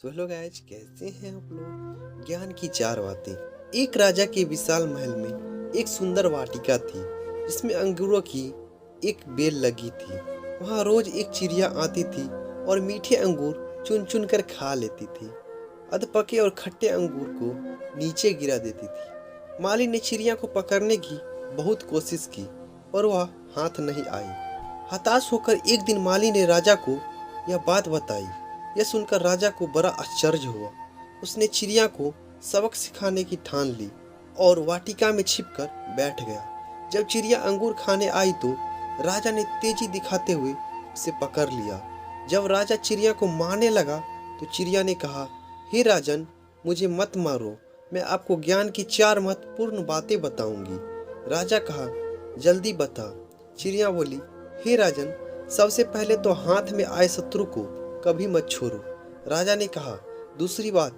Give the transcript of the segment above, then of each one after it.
तो hello guys, कैसे हैं आप लोग। ज्ञान की चार बातें। एक राजा के विशाल महल में एक सुंदर वाटिका थी जिसमें अंगूरों की एक बेल लगी थी। वहां रोज एक चिड़िया आती थी और मीठे अंगूर चुन चुन कर खा लेती थी। अधपके और खट्टे अंगूर को नीचे गिरा देती थी। माली ने चिड़िया को पकड़ने की बहुत कोशिश की पर वह हाथ नहीं आई। हताश होकर एक दिन माली ने राजा को यह बात बताई। यह सुनकर राजा को बड़ा आश्चर्य हुआ। उसने चिड़िया को सबक सिखाने की ठान ली और वाटिका में छिपकर बैठ गया। जब चिड़िया अंगूर खाने आई तो राजा ने तेजी दिखाते हुए उसे पकड़ लिया। जब राजा चिड़िया को मारने लगा तो चिड़िया ने कहा, हे राजन, मुझे मत मारो, मैं आपको ज्ञान की चार महत्वपूर्ण बातें बताऊंगी। राजा कहा, जल्दी बता। चिड़िया बोली, हे राजन, सबसे पहले तो हाथ में आए शत्रु को कभी मत छोड़ो। राजा ने कहा, दूसरी बात।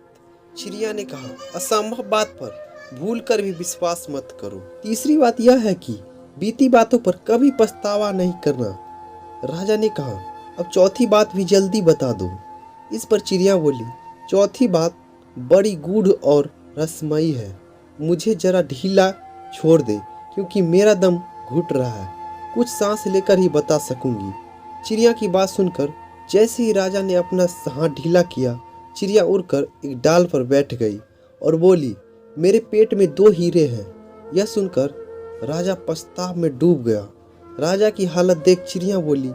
चिड़िया ने कहा, असंभव बात पर भूल कर भी विश्वास मत करो। तीसरी बात यह है कि बीती बातों पर कभी पछतावा नहीं करना। राजा ने कहा, अब चौथी बात भी जल्दी बता दो। इस पर चिड़िया बोली, चौथी बात बड़ी गूढ़ और रहस्यमयी है। मुझे जरा ढीला छोड़ दे क्योंकि मेरा दम घुट रहा है। कुछ सांस लेकर ही बता सकूंगी। चिड़िया की बात सुनकर जैसे ही राजा ने अपना हाथ ढीला किया, चिड़िया उड़कर एक डाल पर बैठ गई और बोली, मेरे पेट में 2 हीरे हैं। यह सुनकर राजा पछताव में डूब गया। राजा की हालत देख चिड़िया बोली,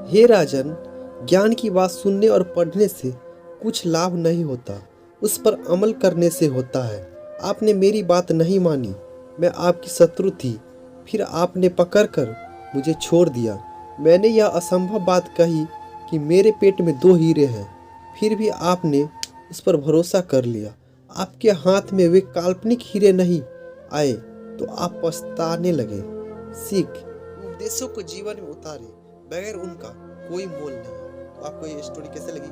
हे राजन, ज्ञान की बात सुनने और पढ़ने से कुछ लाभ नहीं होता, उस पर अमल करने से होता है। आपने मेरी बात नहीं मानी। मैं आपकी शत्रु थी, फिर आपने पकड़कर मुझे छोड़ दिया। मैंने यह असंभव बात कही कि मेरे पेट में 2 हीरे हैं, फिर भी आपने उस पर भरोसा कर लिया। आपके हाथ में वे काल्पनिक हीरे नहीं आए तो आप पछताने लगे। सीख, उपदेशों को जीवन में उतारे, बगैर उनका कोई मोल नहीं। तो आपको ये स्टोरी कैसे लगी?